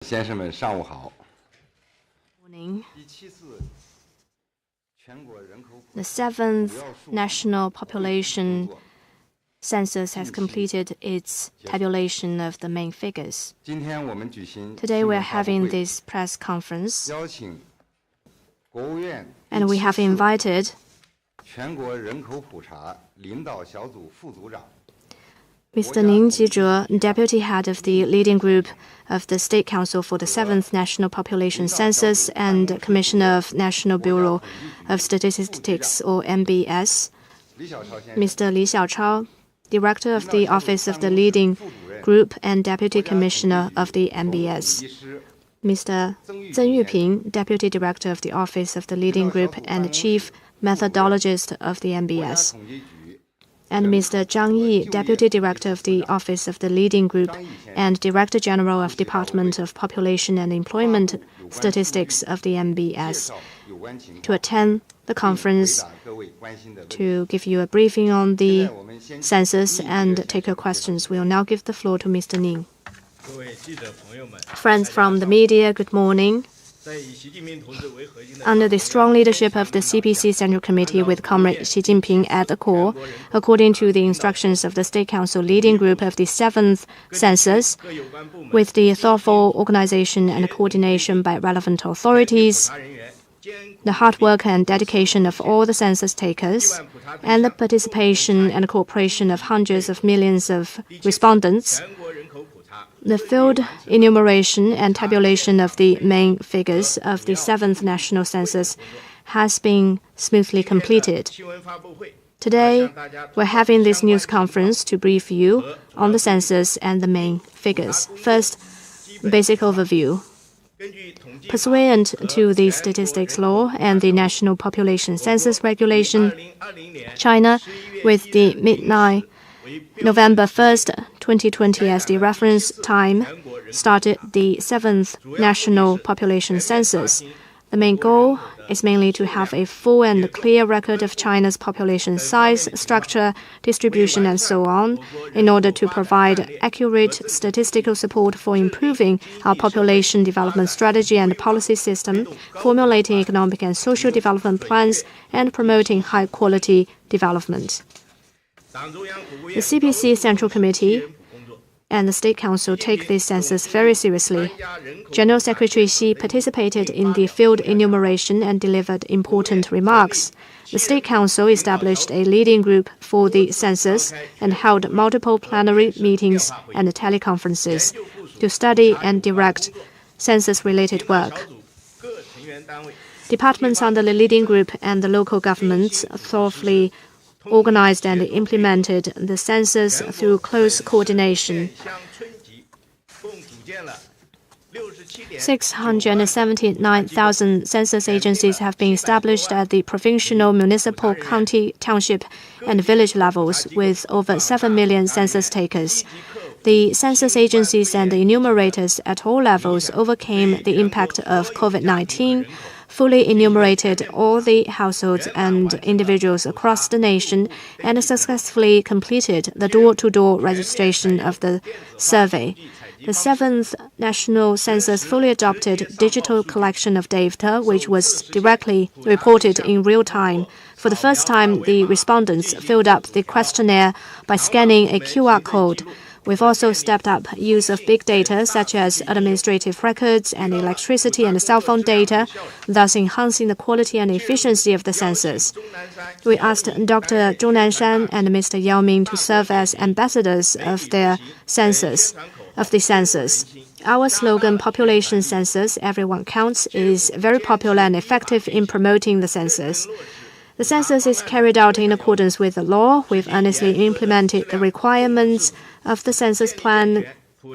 先生们，上午好。 Morning. The 7th National Population Census has completed its tabulation of the main figures. Today we are having this press conference, and we have invited Mr. Ning Jizhe, Deputy Head of the Leading Group of the State Council for the 7th National Population Census and Commissioner of National Bureau of Statistics, or MBS, Mr. Li Xiaochao, Director of the Office of the Leading Group and Deputy Commissioner of the MBS, Mr. Zeng Yuping, Deputy Director of the Office of the Leading Group and Chief Methodologist of the MBS, and Mr. Zhang Yi, Deputy Director of the Office of the Leading Group and Director General of Department of Population and Employment Statistics of the MBS, to attend the conference to give you a briefing on the census and take your questions. We will now give the floor to Mr. Ning. Friends from the media, good morning. Under the strong leadership of the CPC Central Committee with Comrade Xi Jinping at the core, according to the instructions of the State Council Leading Group of the 7th Census, with the thoughtful organization and coordination by relevant authorities, the hard work and dedication of all the census takers, and the participation and cooperation of hundreds of millions of respondents, the field enumeration and tabulation of the main figures of the 7th National Census has been smoothly completed. Today, we're having this news conference to brief you on the census and the main figures. First, basic overview. Pursuant to the Statistics Law and the National Population Census Regulation, China, with the midnight November 1st, 2020 as the reference time, started the 7th National Population Census. The main goal is mainly to have a full and clear record of China's population size, structure, distribution, and so on, in order to provide accurate statistical support for improving our population development strategy and policy system, formulating economic and social development plans, and promoting high-quality development. The CPC Central Committee and the State Council take this census very seriously. General Secretary Xi participated in the field enumeration and delivered important remarks. The State Council established a leading group for the census and held multiple plenary meetings and teleconferences to study and direct census-related work. Departments under the leading group and the local governments thoroughly organized and implemented the census through close coordination. 679,000 census agencies have been established at the provincial, municipal, county, township, and village levels, with over 7 million census takers. The census agencies and the enumerators at all levels overcame the impact of COVID-19, fully enumerated all the households and individuals across the nation, and successfully completed the door-to-door registration of the survey. The 7th National Census fully adopted digital collection of data, which was directly reported in real time. For the first time, the respondents filled up the questionnaire by scanning a QR code. We've also stepped up use of big data, such as administrative records and electricity and cell phone data, thus enhancing the quality and efficiency of the census. We asked Dr. Zhong Nanshan and Mr. Yao Ming to serve as ambassadors of the census. Our slogan, Population Census, Everyone Counts, is very popular and effective in promoting the census. The census is carried out in accordance with the law. We've earnestly implemented the requirements of the census plan,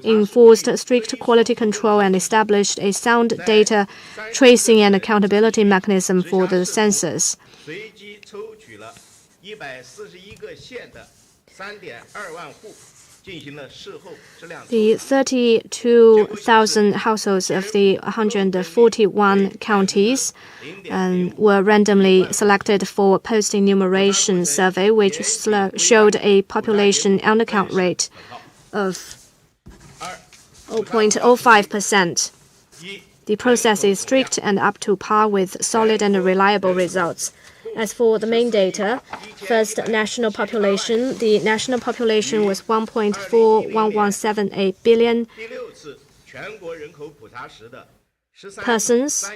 enforced strict quality control, and established a sound data tracing and accountability mechanism for the census. The 32,000 households of the 141 counties were randomly selected for post-enumeration survey, which showed a population undercount rate of 0.05%. The process is strict and up to par with solid and reliable results. As for the main data, first, national population. The national population was 1.41178 billion persons,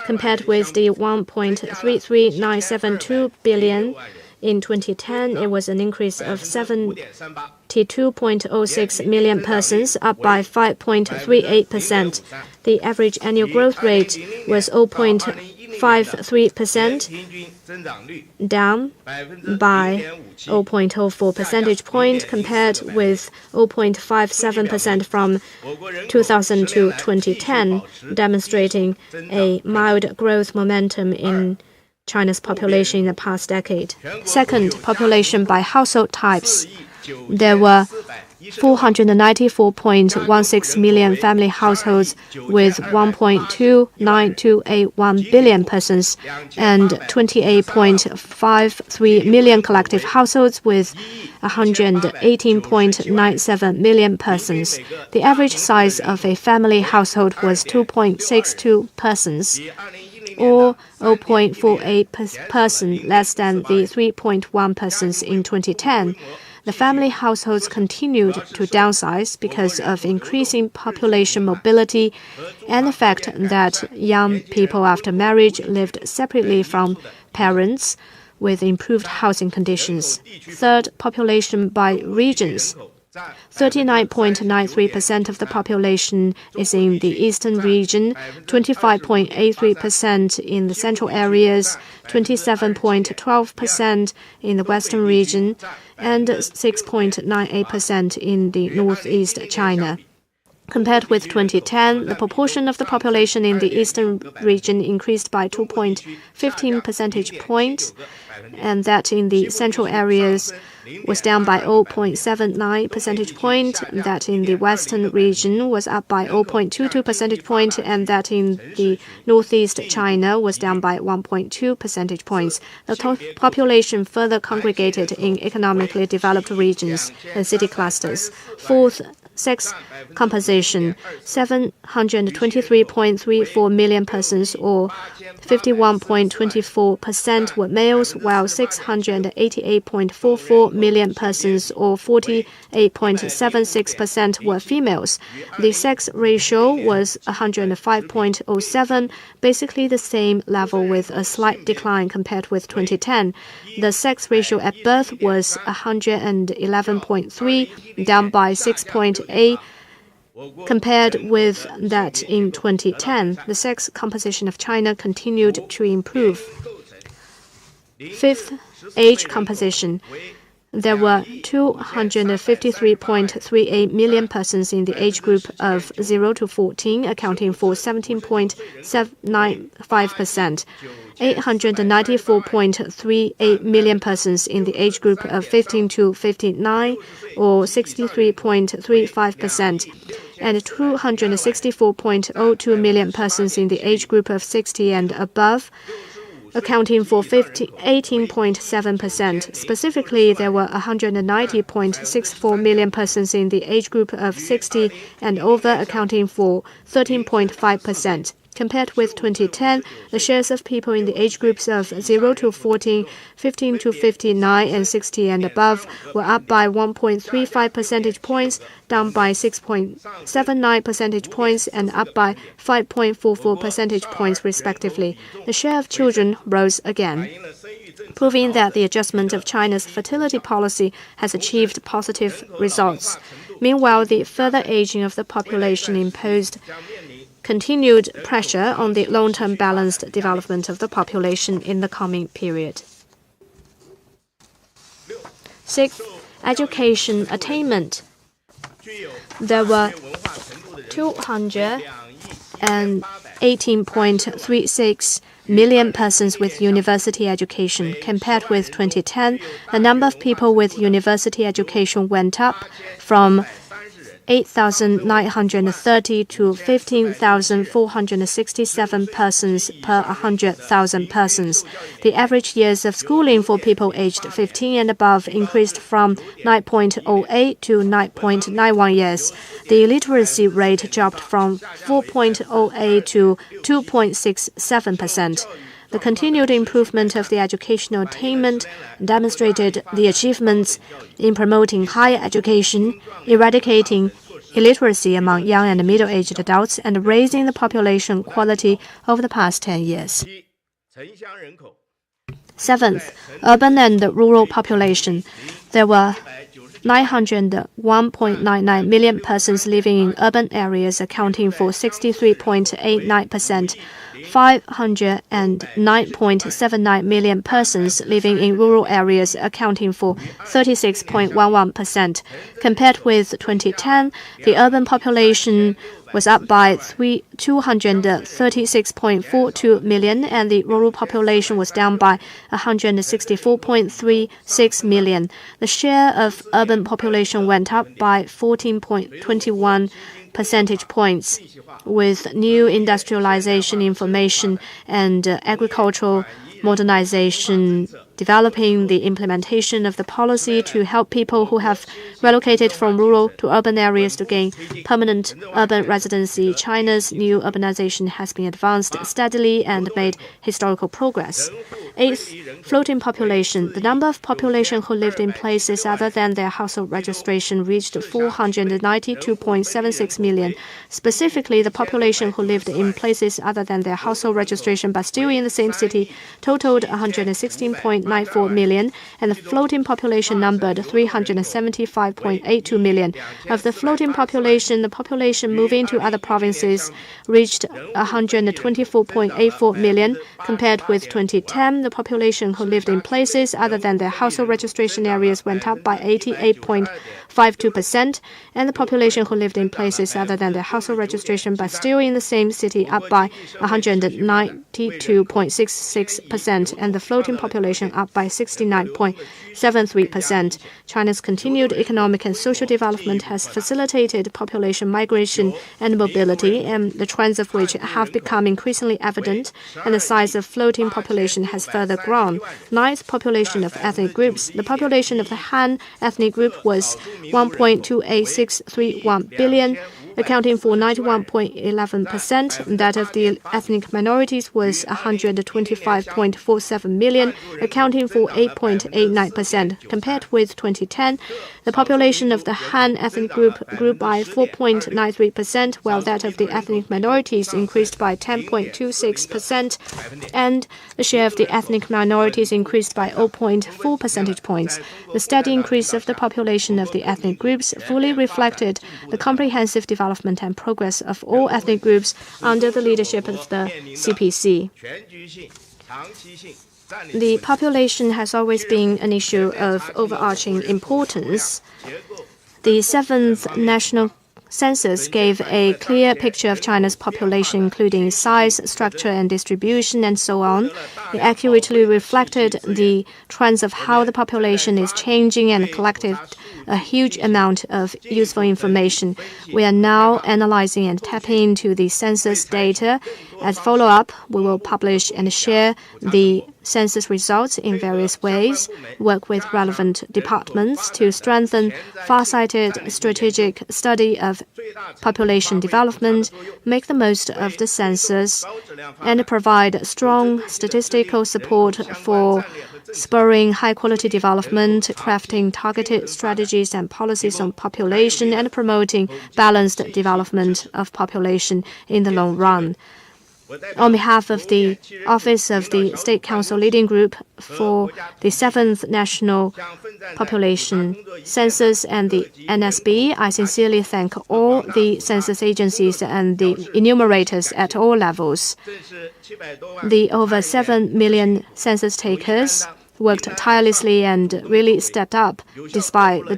compared with the 1.33972 billion. In 2010, it was an increase of 72.06 million persons, up by 5.38%. The average annual growth rate was 0.53%, down by 0.04 percentage point, compared with 0.57% from 2000 to 2010, demonstrating a mild growth momentum in China's population in the past decade. Second, population by household types. There were 494.16 million family households with 1.29281 billion persons and 28.53 million collective households with 118.97 million persons. The average size of a family household was 2.62 persons, or 0.48 person less than the 3.1 persons in 2010. The family households continued to downsize because of increasing population mobility and the fact that young people after marriage lived separately from parents with improved housing conditions. Third, population by regions. 39.93% of the population is in the eastern region, 25.83% in the central areas, 27.12% in the western region, and 6.98% in the northeast China. Compared with 2010, the proportion of the population in the eastern region increased by 2.15 percentage points, and that in the central areas was down by 0.79 percentage point, that in the western region was up by 0.22 percentage point, and that in the northeast China was down by 1.2 percentage points. The population further congregated in economically developed regions and city clusters. Fourth, sex composition. 723.34 million persons, or 51.24%, were males, while 688.44 million persons, or 48.76%, were females. The sex ratio was 105.07, basically the same level with a slight decline compared with 2010. The sex ratio at birth was 111.3, down by 6.8 compared with that in 2010. The sex composition of China continued to improve. Fifth, age composition. There were 253.38 million persons in the age group of 0 to 14, accounting for 17.95%. 894.38 million persons in the age group of 15 to 59, or 63.35%, and 264.02 million persons in the age group of 60 and above, accounting for 18.7%. Specifically, there were 190.64 million persons in the age group of 60 and over, accounting for 13.5%. Compared with 2010, the shares of people in the age groups of 0 to 14, 15 to 59, and 60 and above were up by 1.35 percentage points, down by 6.79 percentage points, and up by 5.44 percentage points, respectively. The share of children rose again, proving that the adjustment of China's fertility policy has achieved positive results. Meanwhile, the further aging of the population imposed continued pressure on the long-term balanced development of the population in the coming period. Sixth, education attainment. There were 218.36 million persons with university education. Compared with 2010, the number of people with university education went up from 8,930 to 15,467 persons per 100,000 persons. The average years of schooling for people aged 15 and above increased from 9.08 to 9.91 years. The illiteracy rate dropped from 4.08 to 2.67%. The continued improvement of the educational attainment demonstrated the achievements in promoting higher education, eradicating illiteracy among young and middle-aged adults, and raising the population quality over the past 10 years. Seventh, urban and rural population. There were 901.99 million persons living in urban areas, accounting for 63.89%. 509.79 million persons living in rural areas, accounting for 36.11%. Compared with 2010, the urban population was up by 236.42 million, and the rural population was down by 164.36 million. The share of urban population went up by 14.21 percentage points, with new industrialization, information, and agricultural modernization developing the implementation of the policy to help people who have relocated from rural to urban areas to gain permanent urban residency. China's new urbanization has been advanced steadily and made historical progress. Eighth, floating population. The number of population who lived in places other than their household registration reached 492.76 million. Specifically, the population who lived in places other than their household registration but still in the same city totaled 116.94 million, and the floating population numbered 375.82 million. Of the floating population, the population moving to other provinces reached 124.84 million. Compared with 2010, the population who lived in places other than their household registration areas went up by 88.52%, and the population who lived in places other than their household registration but still in the same city up by 192.66%, and the floating population up by 69.73%. China's continued economic and social development has facilitated population migration and mobility, and the trends of which have become increasingly evident, and the size of floating population has further grown. Ninth, population of ethnic groups. The population of the Han ethnic group was 1.28631 billion, accounting for 91.11%. That of the ethnic minorities was 125.47 million, accounting for 8.89%. Compared with 2010, the population of the Han ethnic group grew by 4.93%, while that of the ethnic minorities increased by 10.26%, and the share of the ethnic minorities increased by 0.4 percentage points. The steady increase of the population of the ethnic groups fully reflected the comprehensive development and progress of all ethnic groups under the leadership of the CPC. The population has always been an issue of overarching importance. The 7th National Census gave a clear picture of China's population, including size, structure, and distribution, and so on. It accurately reflected the trends of how the population is changing and collected a huge amount of useful information. We are now analyzing and tapping into the census data. As follow-up, we will publish and share the census results in various ways, work with relevant departments to strengthen far-sighted strategic study of population development, make the most of the census, and provide strong statistical support for spurring high-quality development, crafting targeted strategies and policies on population, and promoting balanced development of population in the long run. On behalf of the Office of the State Council Leading Group for the 7th National Population Census and the NSB, I sincerely thank all the census agencies and the enumerators at all levels. The over 7 million census takers worked tirelessly and really stepped up despite the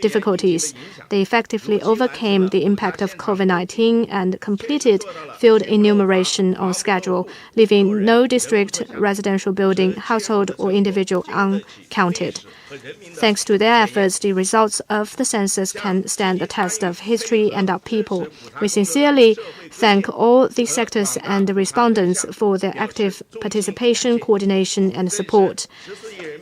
difficulties. They effectively overcame the impact of COVID-19 and completed field enumeration on schedule, leaving no district, residential building, household, or individual uncounted. Thanks to their efforts, the results of the census can stand the test of history and our people. We sincerely thank all the sectors and the respondents for their active participation, coordination, and support.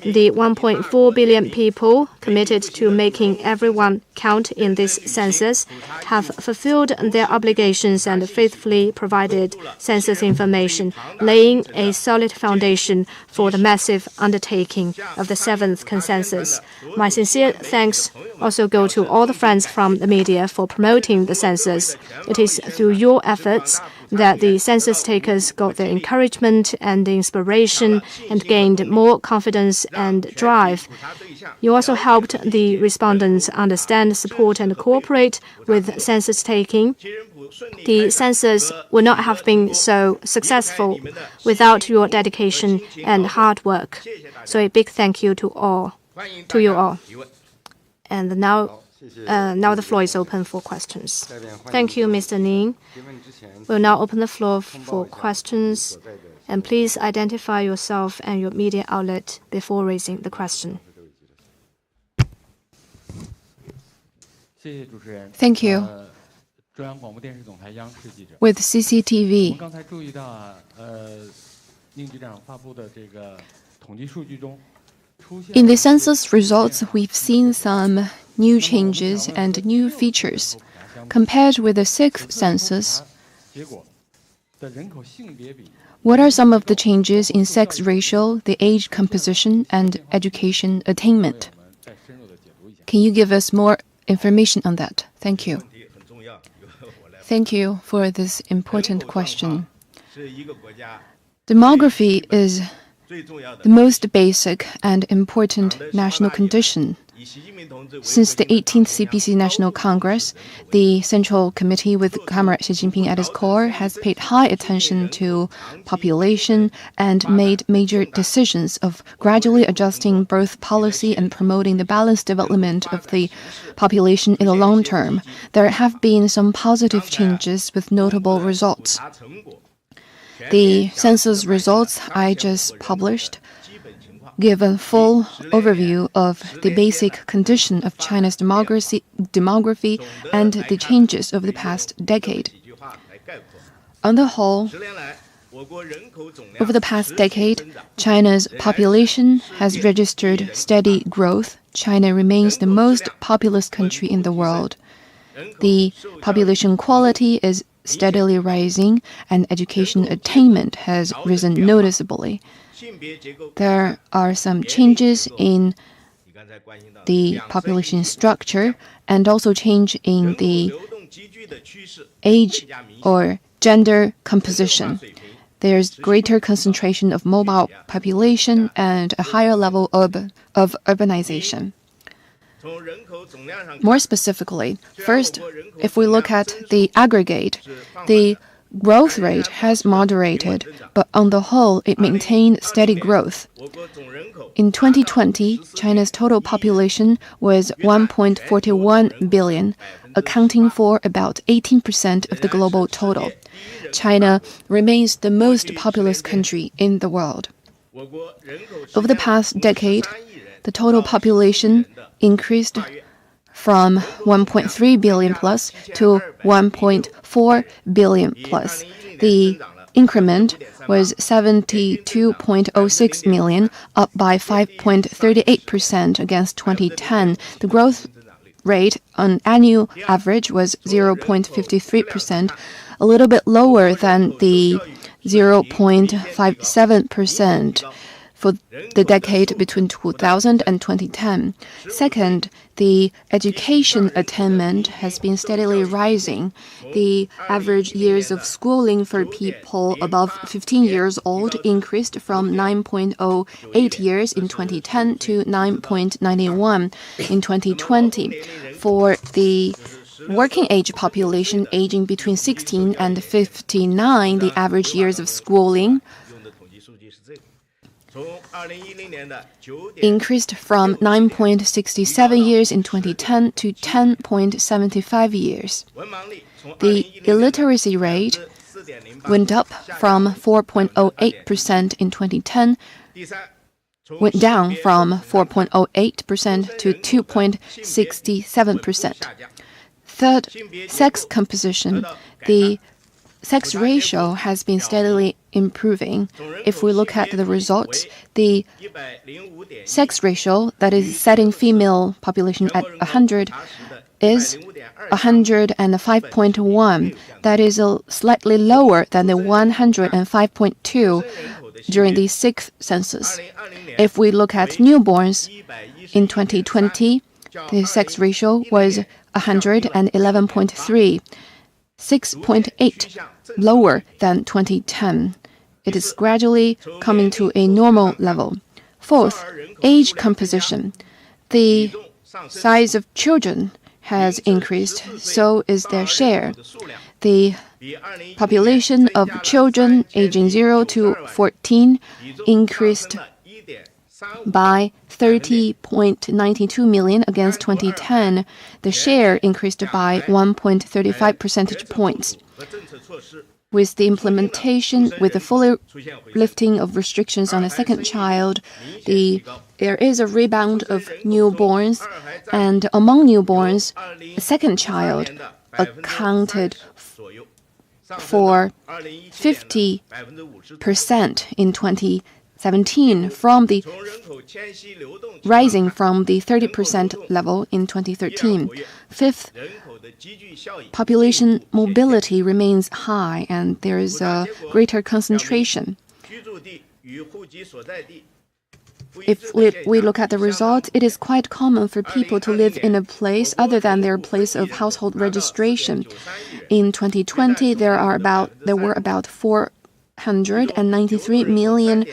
The 1.4 billion people committed to making everyone count in this census have fulfilled their obligations and faithfully provided census information, laying a solid foundation for the massive undertaking of the 7th consensus. My sincere thanks also go to all the friends from the media for promoting the census. It is through your efforts that the census takers got their encouragement and inspiration and gained more confidence and drive. You also helped the respondents understand, support, and cooperate with census taking. The census would not have been so successful without your dedication and hard work. So a big thank you to you all. And now the floor is open for questions. Thank you, Mr. Ning. We'll now open the floor for questions. And please identify yourself and your media outlet before raising the question. Thank you. With CCTV, in the census results, we've seen some new changes and new features. Compared with the 6th census, what are some of the changes in sex ratio, the age composition, and education attainment? Can you give us more information on that? Thank you. Thank you for this important question. Demography is the most basic and important national condition. Since the 18th CPC National Congress, the Central Committee with Comrade Xi Jinping at its core has paid high attention to population and made major decisions of gradually adjusting birth policy and promoting the balanced development of the population in the long term. There have been some positive changes with notable results. The census results I just published give a full overview of the basic condition of China's demography and the changes of the past decade. On the whole, over the past decade, China's population has registered steady growth. China remains the most populous country in the world. The population quality is steadily rising, and education attainment has risen noticeably. There are some changes in the population structure and also change in the age or gender composition. There's greater concentration of mobile population and a higher level of urbanization. More specifically, first, if we look at the aggregate, the growth rate has moderated, but on the whole, it maintained steady growth. In 2020, China's total population was 1.41 billion, accounting for about 18% of the global total. China remains the most populous country in the world. Over the past decade, the total population increased from 1.3 billion plus to 1.4 billion plus. The increment was 72.06 million, up by 5.38% against 2010. The growth rate on annual average was 0.53%, a little bit lower than the 0.57% for the decade between 2000 and 2010. Second, the education attainment has been steadily rising. The average years of schooling for people above 15 years old increased from 9.08 years in 2010 to 9.91 in 2020. For the working age population aging between 16 and 59, the average years of schooling increased from 9.67 years in 2010 to 10.75 years. The illiteracy rate went up from 4.08% in 2010, went down from 4.08% to 2.67%. Third, sex composition. The sex ratio has been steadily improving. If we look at the results, the sex ratio, that is setting female population at 100, is 105.1. That is slightly lower than the 105.2 during the 6th census. If we look at newborns, in 2020, the sex ratio was 111.3, 6.8 lower than 2010. It is gradually coming to a normal level. Fourth, age composition. The size of children has increased, so is their share. The population of children aging 0 to 14 increased by 30.92 million against 2010. The share increased by 1.35 percentage points. With the implementation, with the full lifting of restrictions on a second child, there is a rebound of newborns, and among newborns, a second child accounted for 50% in 2017, rising from the 30% level in 2013. Fifth, population mobility remains high, and there is a greater concentration. If we look at the results, it is quite common for people to live in a place other than their place of household registration. In 2020, there were about 493 million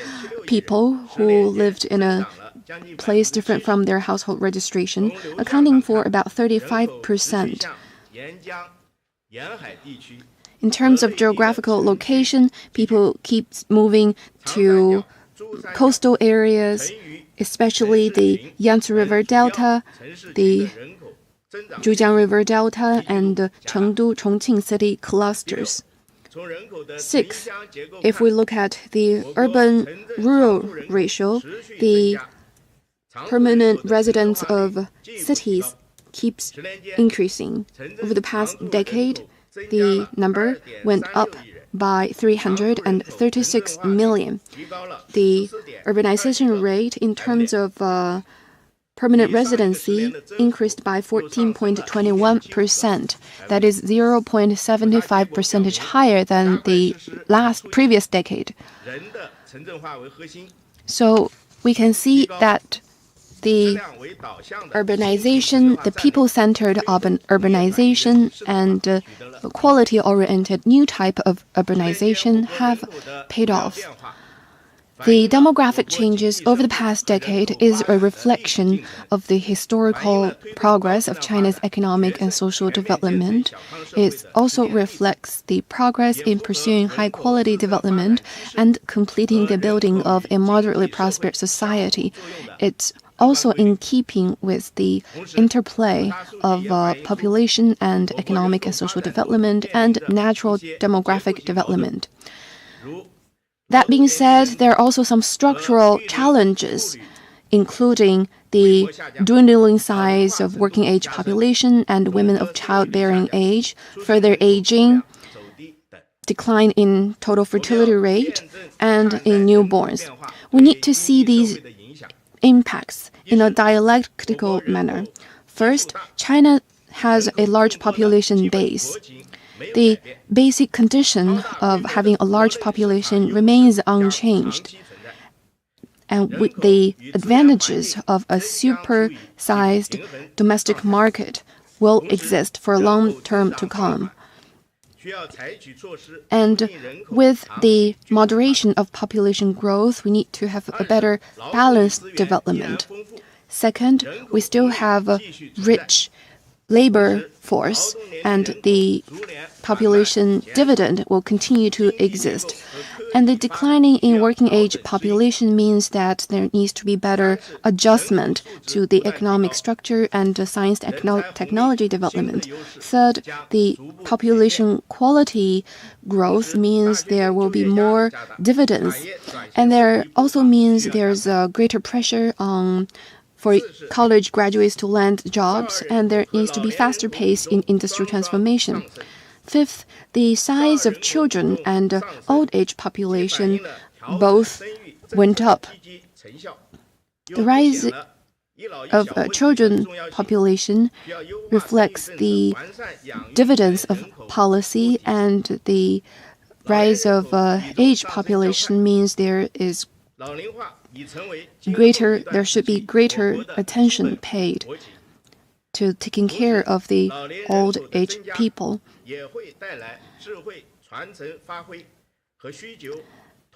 people who lived in a place different from their household registration, accounting for about 35%. In terms of geographical location, people keep moving to coastal areas, especially the Yangtze River Delta, the Zhujiang River Delta, and the Chengdu, Chongqing city clusters. Sixth, if we look at the urban-rural ratio, the permanent residents of cities keeps increasing. Over the past decade, the number went up by 336 million. The urbanization rate in terms of permanent residency increased by 14.21%. That is 0.75% higher than the previous decade. So we can see that the urbanization, the people-centered urbanization, and the quality-oriented new type of urbanization have paid off. The demographic changes over the past decade is a reflection of the historical progress of China's economic and social development. It also reflects the progress in pursuing high-quality development and completing the building of a moderately prosperous society. It's also in keeping with the interplay of population and economic and social development and natural demographic development. That being said, there are also some structural challenges, including the dwindling size of working-age population and women of childbearing age, further aging, decline in total fertility rate, and in newborns. We need to see these impacts in a dialectical manner. First, China has a large population base. The basic condition of having a large population remains unchanged. And with the advantages of a super-sized domestic market will exist for a long term to come. And with the moderation of population growth, we need to have a better balanced development. Second, we still have a rich labor force, and the population dividend will continue to exist. And the declining in working age population means that there needs to be better adjustment to the economic structure and science technology development. Third, the population quality growth means there will be more dividends. And there also means there's a greater pressure for college graduates to land jobs, and there needs to be faster pace in industry transformation. Fifth, the size of children and old age population both went up. The rise of children population reflects the dividends of policy, and the rise of age population means there should be greater attention paid to taking care of the old age people.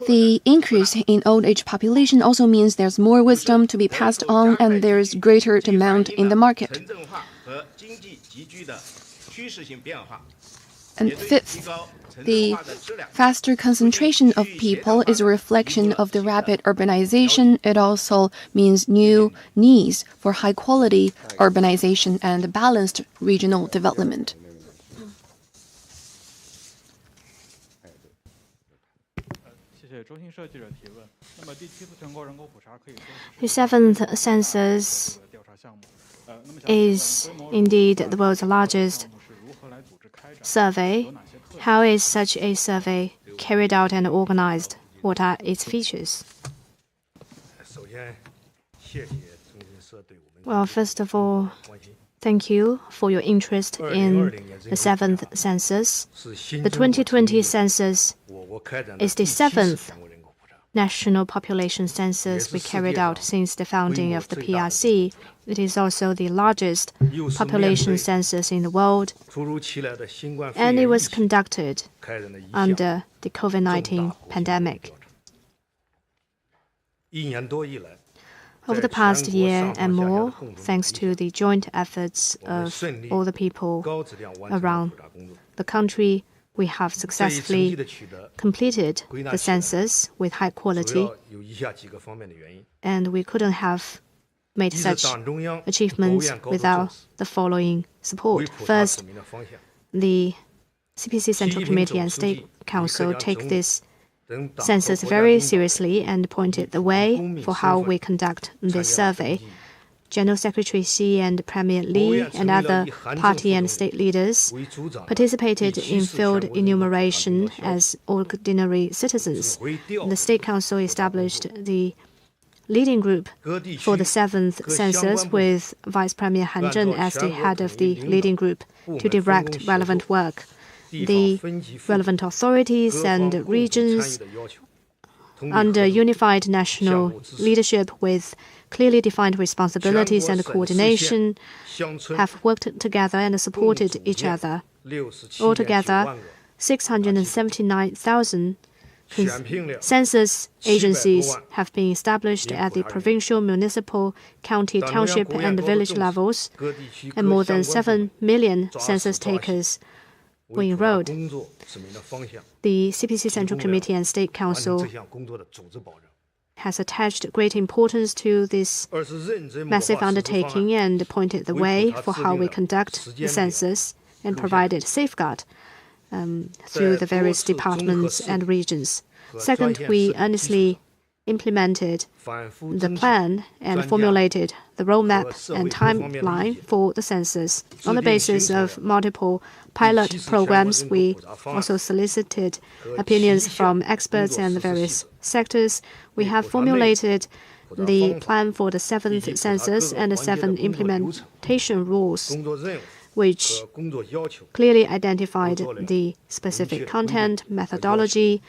The increase in old age population also means there's more wisdom to be passed on, and there's greater demand in the market. And fifth, the faster concentration of people is a reflection of the rapid urbanization. It also means new needs for high-quality urbanization and balanced regional development. The seventh census is indeed the world's largest survey. How is such a survey carried out and organized? What are its features? Well, first of all, thank you for your interest in the seventh census. The 2020 census is the seventh national population census we carried out since the founding of the PRC. It is also the largest population census in the world, and it was conducted under the COVID-19 pandemic. Over the past year and more, thanks to the joint efforts of all the people around the country, we have successfully completed the census with high quality, and we couldn't have made such achievements without the following support. First, the CPC Central Committee and State Council take this census very seriously and pointed the way for how we conduct this survey. General Secretary Xi and Premier Li and other party and state leaders participated in field enumeration as ordinary citizens. The State Council established the leading group for the seventh census with Vice Premier Han Zheng as the head of the leading group to direct relevant work. The relevant authorities and regions under unified national leadership with clearly defined responsibilities and coordination have worked together and supported each other. Altogether, 679,000 census agencies have been established at the provincial, municipal, county, township, and village levels, and more than 7 million census takers were enrolled. The CPC Central Committee and State Council has attached great importance to this massive undertaking and pointed the way for how we conduct the census and provided safeguard through the various departments and regions. Second, we earnestly implemented the plan and formulated the roadmap and timeline for the census. On the basis of multiple pilot programs, we also solicited opinions from experts and various sectors. We have formulated the plan for the seventh census and the 7 implementation rules, which clearly identified the specific content, methodology,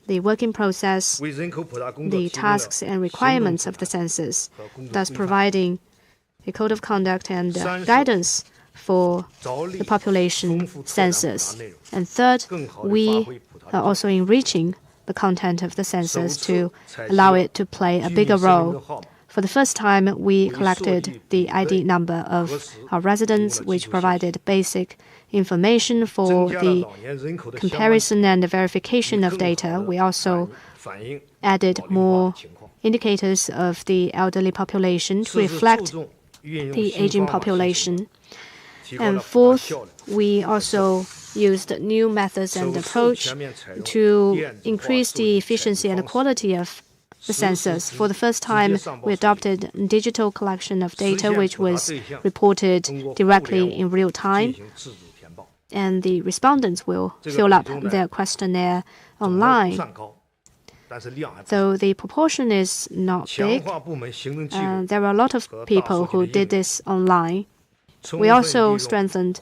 the working process, the tasks and requirements of the census, thus providing a code of conduct and guidance for the population census. And third, we are also enriching the content of the census to allow it to play a bigger role. For the first time, we collected the ID number of our residents, which provided basic information for the comparison and verification of data. We also added more indicators of the elderly population to reflect the aging population. And fourth, we also used new methods and approach to increase the efficiency and quality of the census. For the first time, we adopted digital collection of data, which was reported directly in real time. And the respondents will fill up their questionnaire online. Though the proportion is not big, there are a lot of people who did this online. We also strengthened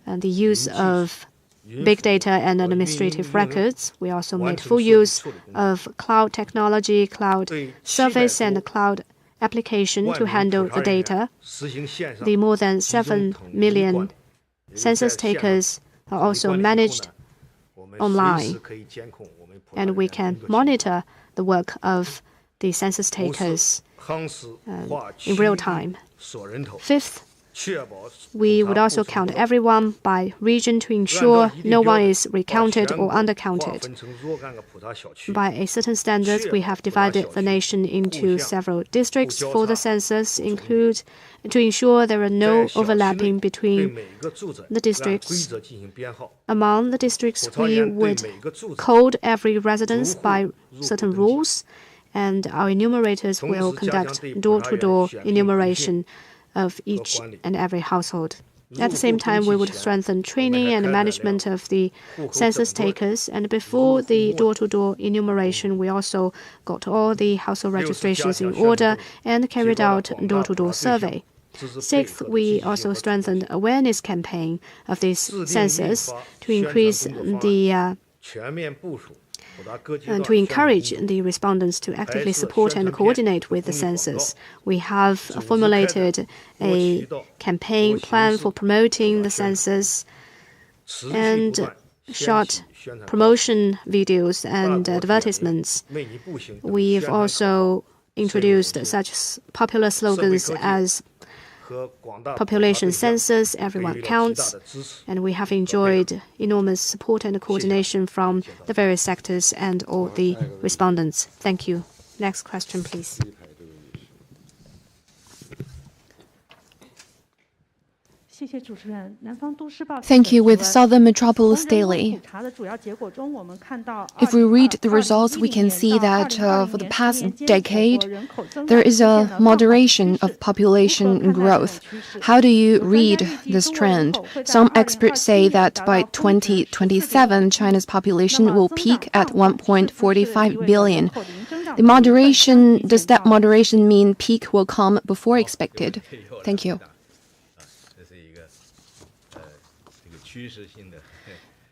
the use of big data and administrative records. We also made full use of cloud technology, cloud service, and cloud application to handle the data. The more than 7 million census takers are also managed online, and we can monitor the work of the census takers in real time. Fifth, we would also count everyone by region to ensure no one is recounted or undercounted. By a certain standard, we have divided the nation into several districts for the census, to ensure there are no overlapping between the districts. Among the districts, we would code every residence by certain rules, and our enumerators will conduct door-to-door enumeration of each and every household. At the same time, we would strengthen training and management of the census takers. And before the door-to-door enumeration, we also got all the household registrations in order and carried out door-to-door survey. Sixth, we also strengthened awareness campaign of this census to increase to encourage the respondents to actively support and coordinate with the census. We have formulated a campaign plan for promoting the census and short promotion videos and advertisements. We've also introduced such popular slogans as population census, everyone counts, and we have enjoyed enormous support and coordination from the various sectors and all the respondents. Thank you. Next question, please. Thank you. With Southern Metropolis Daily. If we read the results, we can see that for the past decade, there is a moderation of population growth. How do you read this trend? Some experts say that by 2027, China's population will peak at 1.45 billion. Does that moderation mean peak will come before expected? Thank you.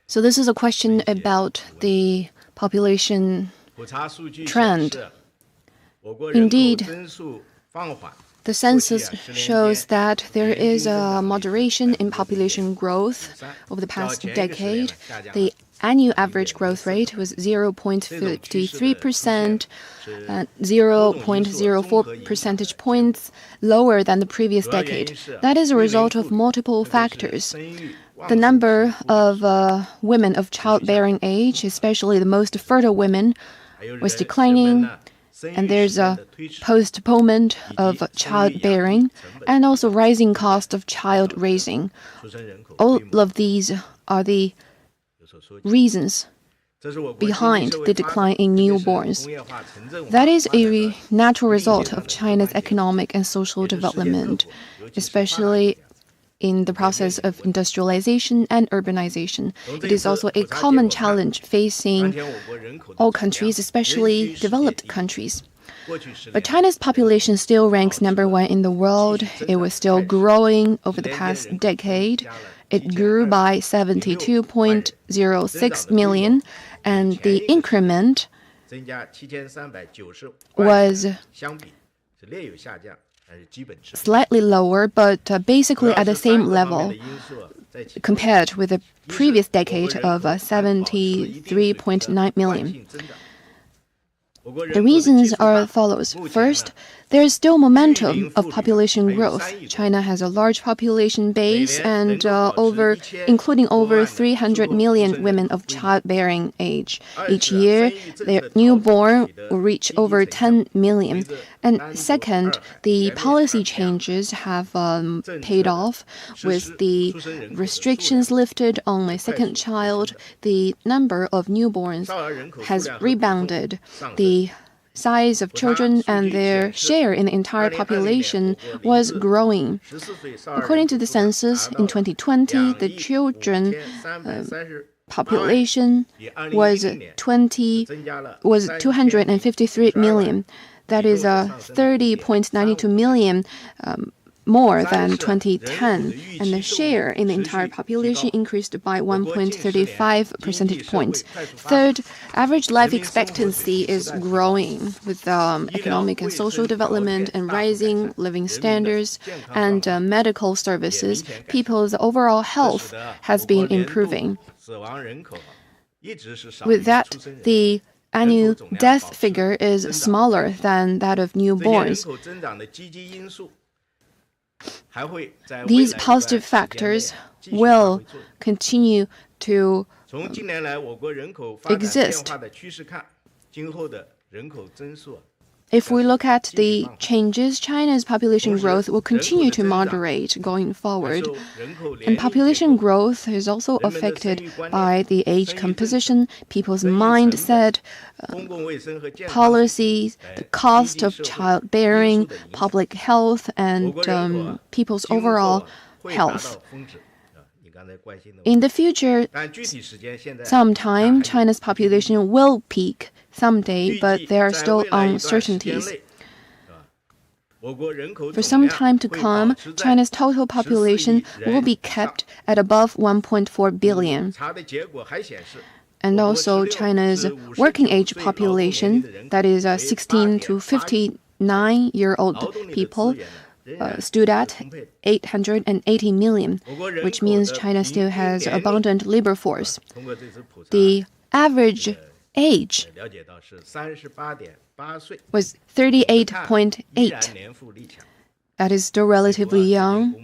So this is a question about the population trend. Indeed, the census shows that there is a moderation in population growth over the past decade. The annual average growth rate was 0.53%, 0.04 percentage points lower than the previous decade. That is a result of multiple factors. The number of women of childbearing age, especially the most fertile women, was declining, and there's a postponement of childbearing and also rising cost of child raising. All of these are the reasons behind the decline in newborns. That is a natural result of China's economic and social development, especially in the process of industrialization and urbanization. It is also a common challenge facing all countries, especially developed countries. But China's population still ranks #1 in the world. It was still growing over the past decade. It grew by 72.06 million, and the increment was slightly lower, but basically at the same level compared with the previous decade of 73.9 million. The reasons are as follows. First, there is still momentum of population growth. China has a large population base and including over 300 million women of childbearing age. Each year, their newborn will reach over 10 million. And second, the policy changes have paid off with the restrictions lifted on a second child. The number of newborns has rebounded. The size of children and their share in the entire population was growing. According to the census, in 2020, the children population was 253 million. That is 30.92 million more than 2010, and the share in the entire population increased by 1.35 percentage points. Third, average life expectancy is growing with economic and social development and rising living standards and medical services. People's overall health has been improving. With that, the annual death figure is smaller than that of newborns. These positive factors will continue to exist. If we look at the changes, China's population growth will continue to moderate going forward. And population growth is also affected by the age composition, people's mindset, policies, the cost of childbearing, public health, and people's overall health. In the future, sometime China's population will peak someday, but there are still uncertainties. For some time to come, China's total population will be kept at above 1.4 billion. And also China's working age population, that is 16 to 59-year-old people, stood at 880 million, which means China still has abundant labor force. The average age was 38.8. That is still relatively young.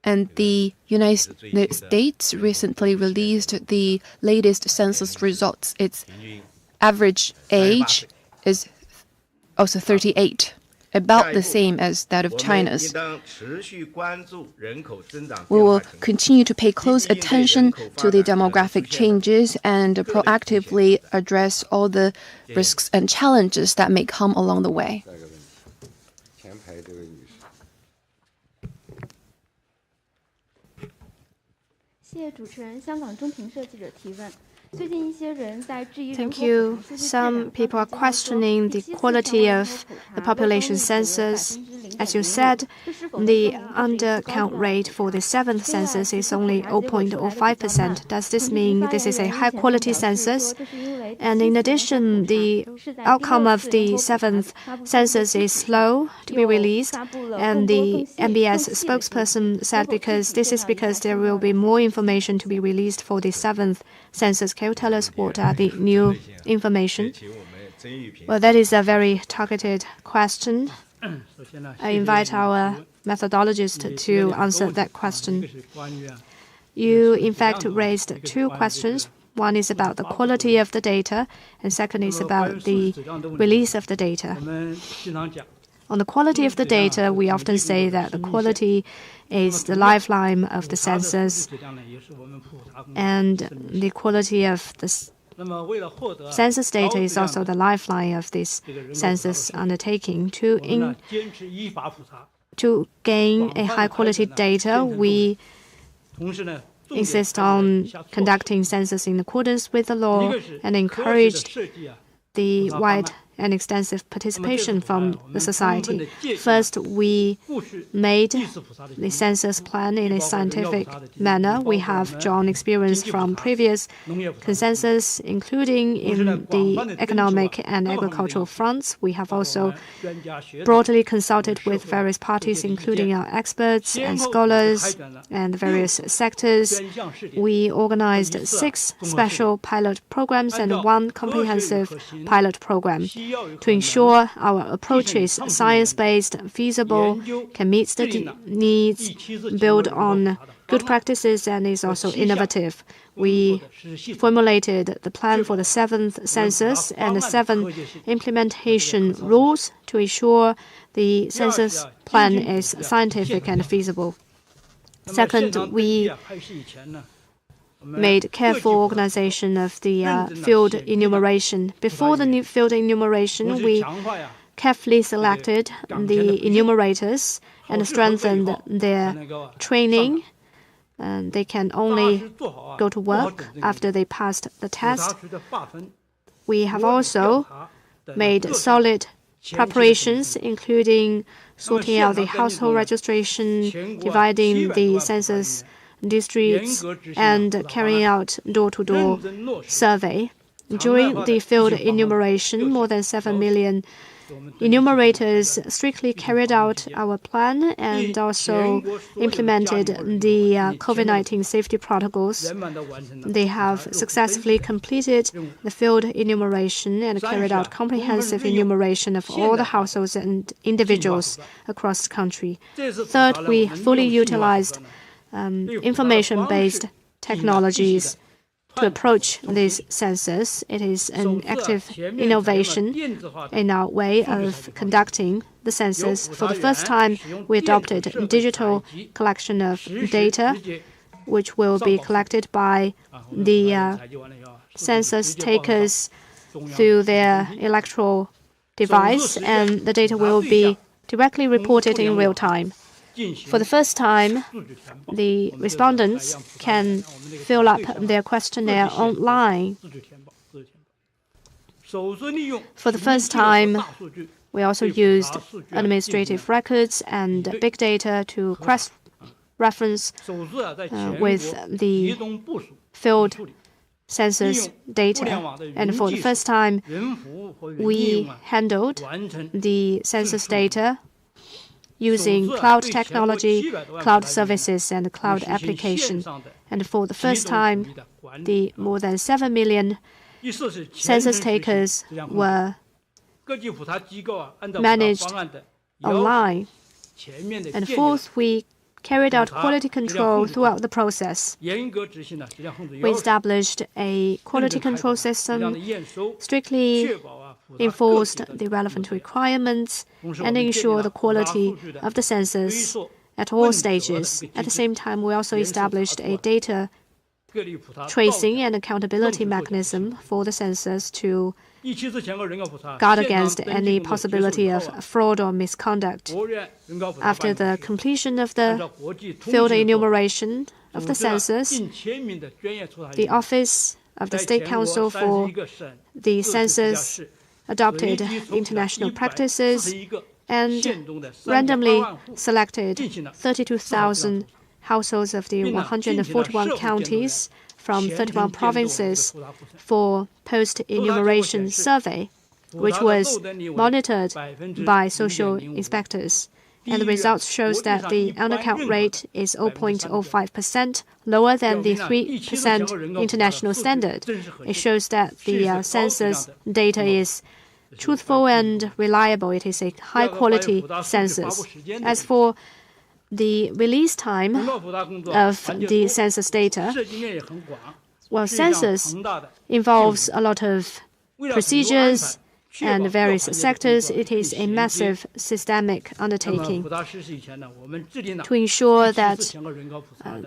And the United States recently released the latest census results. Its average age is also 38. About the same as that of China's. We will continue to pay close attention to the demographic changes and proactively address all the risks and challenges that may come along the way. 谢谢主持人，香港中评社记者提问。 Thank you. Some people are questioning the quality of the population census. As you said, the undercount rate for the 7th census is only 0.05%. Does this mean this is a high-quality census? And in addition, the outcome of the 7th census is slow to be released. And the MBS spokesperson said because there will be more information to be released for the 7th census. Can you tell us what are the new information? Well, that is a very targeted question. I invite our methodologist to answer that question. You, in fact, raised two questions. One is about the quality of the data, and second is about the release of the data. On the quality of the data, we often say that the quality is the lifeline of the census, and the quality of the census data is also the lifeline of this census undertaking. To gain a high-quality data, we insist on conducting census in accordance with the law and encouraged the wide and extensive participation from the society. First, we made the census plan in a scientific manner. We have drawn experience from previous consensus, including in the economic and agricultural fronts. We have also broadly consulted with various parties, including our experts and scholars and various sectors. We organized 6 special pilot programs and 1 comprehensive pilot program. to ensure our approach is science-based, feasible, can meet the needs, build on good practices, and is also innovative. We formulated the plan for the 7th census and the 7 implementation rules to ensure the census plan is scientific and feasible. Second, we made careful organization of the field enumeration. Before the new field enumeration, we carefully selected the enumerators and strengthened their training. And they can only go to work after they passed the test. We have also made solid preparations, including sorting out the household registration, dividing the census districts, and carrying out door-to-door survey. During the field enumeration, more than 7 million enumerators strictly carried out our plan and also implemented the COVID-19 safety protocols. They have successfully completed the field enumeration and carried out comprehensive enumeration of all the households and individuals across the country. Third, we fully utilized information-based technologies to approach this census. It is an active innovation in our way of conducting the census. For the first time, we adopted digital collection of data, which will be collected by the census takers through their electoral device, and the data will be directly reported in real time. For the first time, the respondents can fill up their questionnaire online. For the first time, we also used administrative records and big data to cross-reference with the field census data. And for the first time, we handled the census data using cloud technology, cloud services, and cloud application. And for the first time, the more than 7 million census takers were managed online. And fourth, we carried out quality control throughout the process. We established a quality control system, strictly enforced the relevant requirements, and ensure the quality of the census at all stages. At the same time, we also established a data tracing and accountability mechanism for the census to guard against any possibility of fraud or misconduct. After the completion of the field enumeration of the census, the Office of the State Council for the Census adopted international practices and randomly selected 32,000 households of the 141 counties from 31 provinces for post-enumeration survey, which was monitored by social inspectors. And the results shows that the undercount rate is 0.05%, lower than the 3% international standard. It shows that the census data is truthful and reliable. It is a high-quality census. As for the release time of the census data, well, census involves a lot of procedures and various sectors. It is a massive systemic undertaking. To ensure that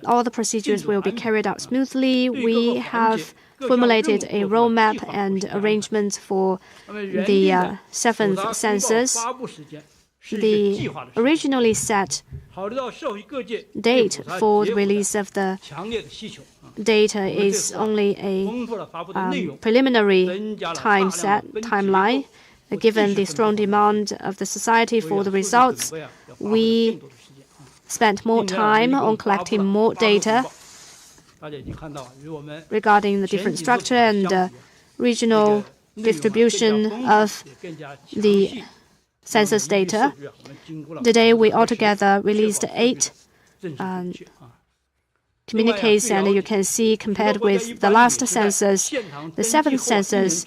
all the procedures will be carried out smoothly, we have formulated a roadmap and arrangements for the 7th census. The originally set date for the release of the data is only a preliminary timeline. Given the strong demand of the society for the results, we spent more time on collecting more data regarding the different structure and regional distribution of the census data. Today, we altogether released 8 communiques, and you can see, compared with the last census, the 7th census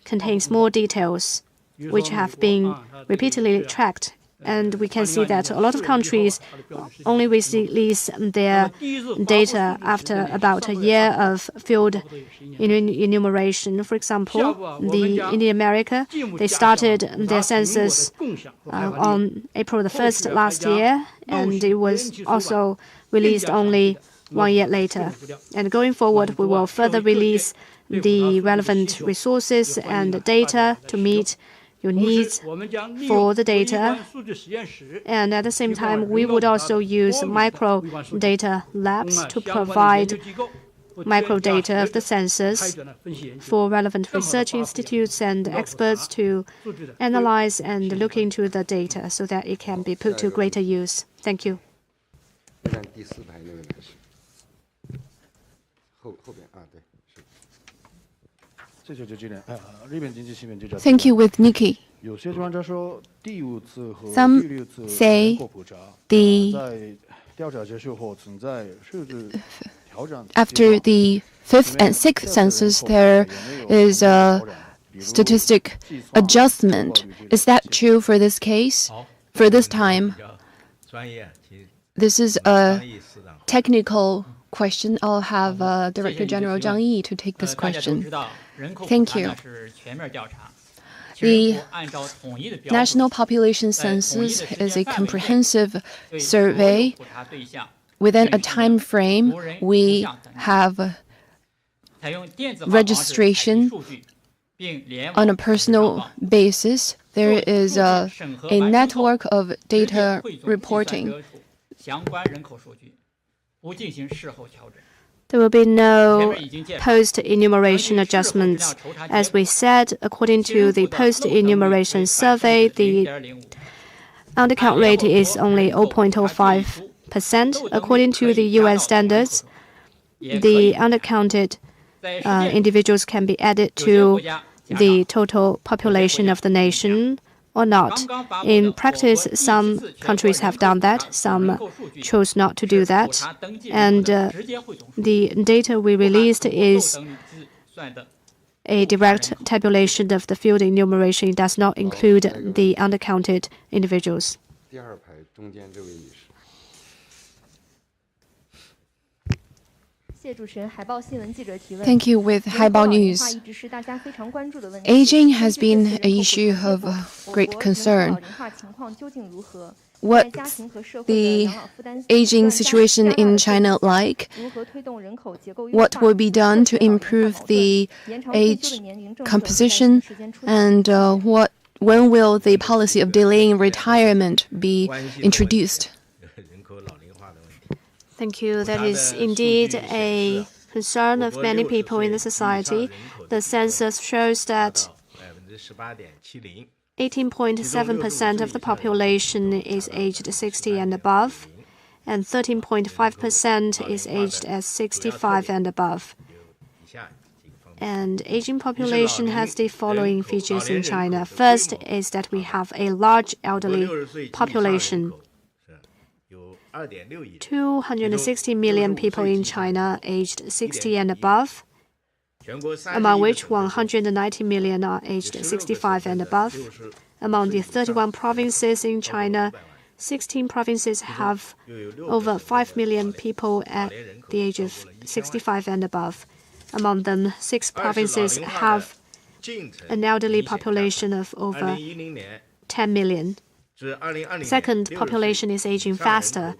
contains more details which have been repeatedly tracked. And we can see that a lot of countries only release their data after about a year of field enumeration. For example, in America, they started their census on April the 1st last year, and it was also released only 1 year later. And going forward, we will further release the relevant resources and data to meet your needs for the data. And at the same time, we would also use micro data labs to provide micro data of the census for relevant research institutes and experts to analyze and look into the data so that it can be put to greater use. Thank you. Thank you with Nikki. Some say after the 5th and 6th census, there is a statistic adjustment. Is that true for this case? For this time? This is a technical question. I'll have Director General Zhang Yi to take this question. Thank you. The National Population Census is a comprehensive survey. Within a time frame, we have registration on a personal basis. There is a network of data reporting. There will be no post-enumeration adjustments. As we said, according to the post-enumeration survey, the undercount rate is only 0.05%. According to the UN standards, the undercounted individuals can be added to the total population of the nation or not. In practice, some countries have done that, some chose not to do that. And the data we released is a direct tabulation of the field enumeration. It does not include the undercounted individuals. Thank you with Haibao News. Aging has been an issue of great concern. What's the aging situation in China like? What will be done to improve the age composition? And when will the policy of delaying retirement be introduced? Thank you. That is indeed a concern of many people in the society. The census shows that 18.7% of the population is aged 60 and above, and 13.5% is aged as 65 and above. And aging population has the following features in China. First is that we have a large elderly population. 260 million people in China aged 60 and above, among which 190 million are aged 65 and above. Among the 31 provinces in China, 16 provinces have over 5 million people at the age of 65 and above. Among them, 6 provinces have an elderly population of over 10 million. Second, population is aging faster.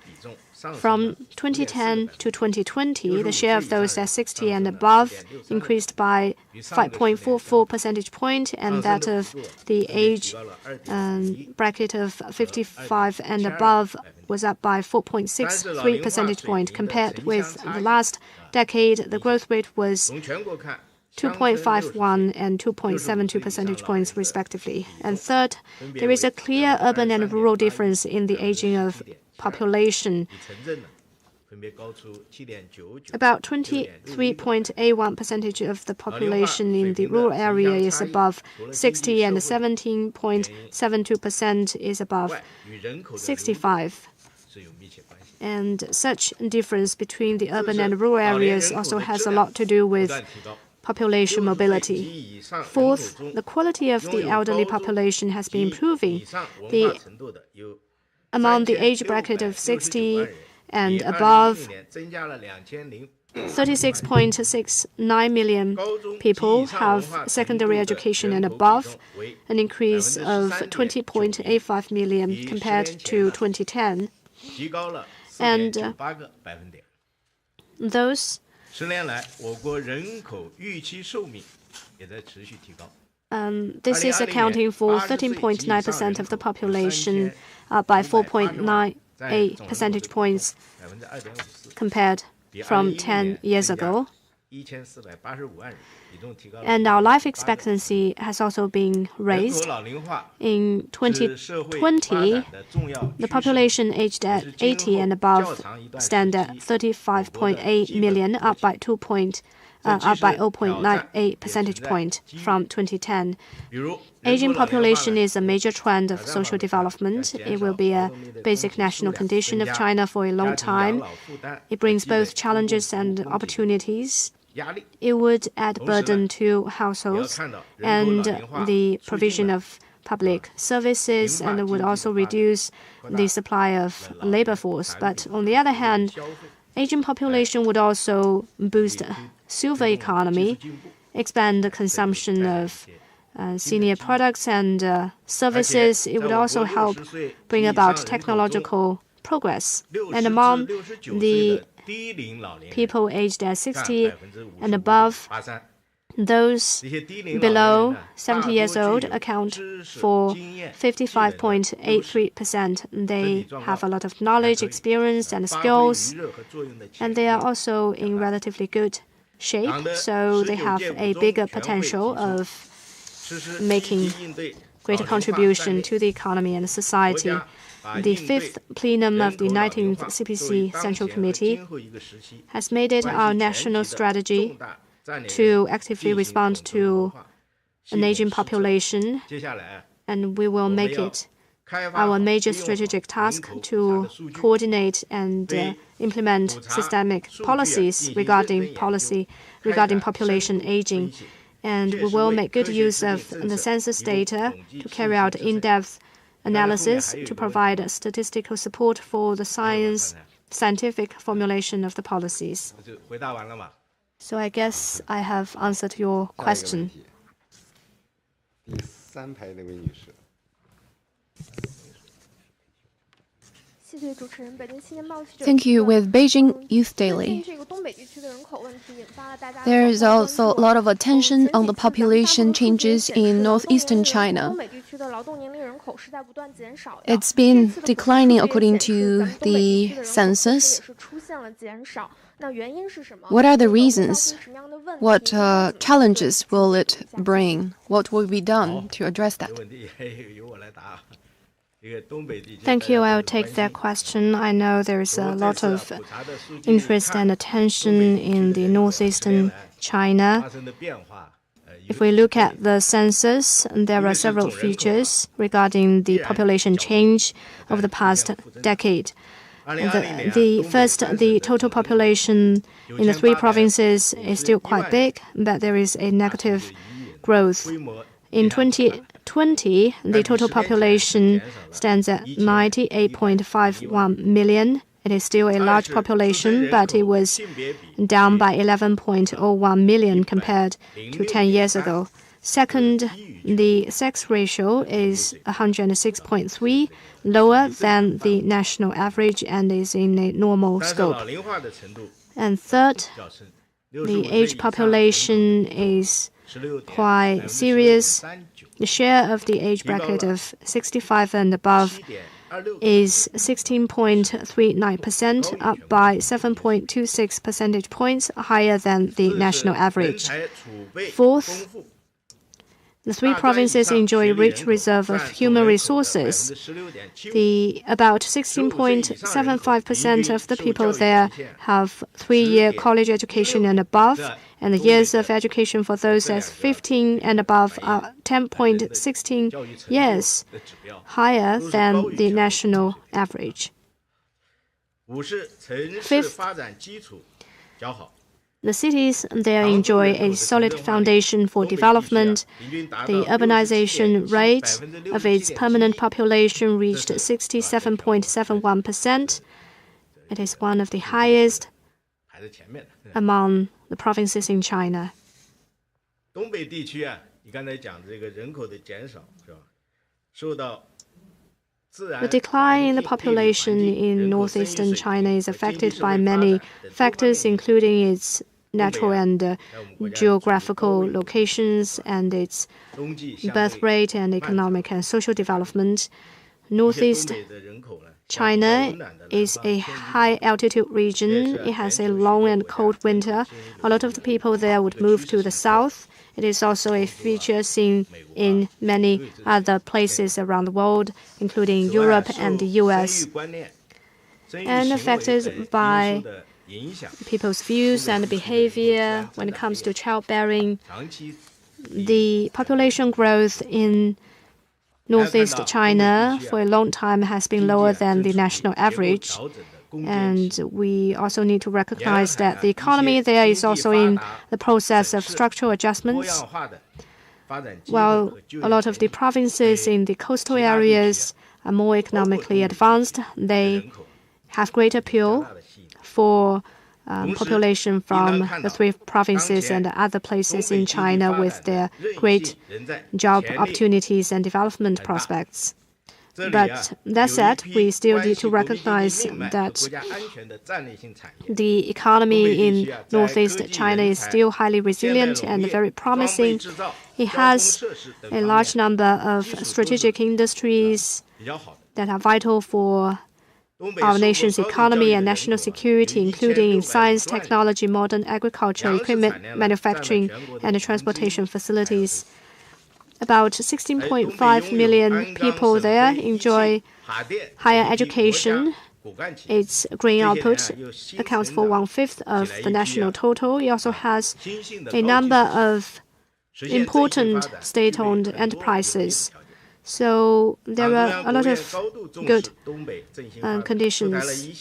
From 2010 to 2020, the share of those at 60 and above increased by 5.44 percentage point, and that of the age bracket of 55 and above was up by 4.63 percentage point. Compared with the last decade, the growth rate was 2.51 and 2.72 percentage points, respectively. And third, there is a clear urban and rural difference in the aging of population. About 23.81% of the population in the rural area is above 60, and 17.72% is above 65. And such difference between the urban and rural areas also has a lot to do with population mobility. Fourth, the quality of the elderly population has been improving. Among the age bracket of 60 and above, 36.69 million people have secondary education and above, an increase of 20.85 million compared to 2010. And those this is accounting for 13.9% of the population, by 4.98 percentage points compared from 10 years ago. And our life expectancy has also been raised. In 2020, the population aged at 80 and above stand at 35.8 million, up by 0.98 percentage point from 2010. Aging population is a major trend of social development. It will be a basic national condition of China for a long time. It brings both challenges and opportunities. It would add burden to households and the provision of public services, and it would also reduce the supply of labor force. But on the other hand, aging population would also boost silver economy, expand the consumption of senior products and services. It would also help bring about technological progress. And among the people aged at 60 and above, those below 70 years old account for 55.83%. They have a lot of knowledge, experience, and skills, and they are also in relatively good shape, so they have a bigger potential of making greater contribution to the economy and society. The fifth plenum of the 19th CPC Central Committee has made it our national strategy to actively respond to an aging population, and we will make it our major strategic task to coordinate and implement systemic policies regarding population aging. And we will make good use of the census data to carry out in-depth analysis to provide statistical support for the scientific formulation of the policies. So I guess I have answered your question. Thank you. With Beijing Youth Daily, there is also a lot of attention on the population changes in northeastern China. It's been declining according to the census. What are the reasons? What challenges will it bring? What will be done to address that? Thank you. I'll take that question. I know there's a lot of interest and attention in the northeastern China. If we look at the census, there are several features regarding the population change over the past decade. The total population in the three provinces is still quite big, but there is a negative growth. In 2020, the total population stands at 98.51 million. It is still a large population, but it was down by 11.01 million compared to 10 years ago. Second, the sex ratio is 106.3, lower than the national average and is in a normal scope. And third, the age population is quite serious. The share of the age bracket of 65 and above is 16.39%, up by 7.26 percentage points, higher than the national average. Fourth, the three provinces enjoy a rich reserve of human resources. About 16.75% of the people there have 3-year college education and above, and the years of education for those as 15 and above are 10.16 years, higher than the national average. Fifth, The cities there enjoy a solid foundation for development. The urbanization rate of its permanent population reached 67.71%. It is one of the highest among the provinces in China. The decline in the population in northeastern China is affected by many factors, including its natural and geographical locations and its birth rate and economic and social development. Northeast China is a high-altitude region. It has a long and cold winter. A lot of the people there would move to the south. It is also a feature seen in many other places around the world, including Europe and the US. And affected by people's views and behavior when it comes to childbearing, the population growth in northeast China for a long time has been lower than the national average. And we also need to recognize that the economy there is also in the process of structural adjustments. While a lot of the provinces in the coastal areas are more economically advanced, they have great appeal for population from the three provinces and other places in China with their great job opportunities and development prospects. But that said, we still need to recognize that the economy in northeast China is still highly resilient and very promising. It has a large number of strategic industries that are vital for our nation's economy and national security, including in science, technology, modern agriculture, equipment manufacturing, and transportation facilities. About 16.5 million people there enjoy higher education. Its grain output accounts for 1/5 of the national total. It also has a number of important state-owned enterprises. So there are a lot of good conditions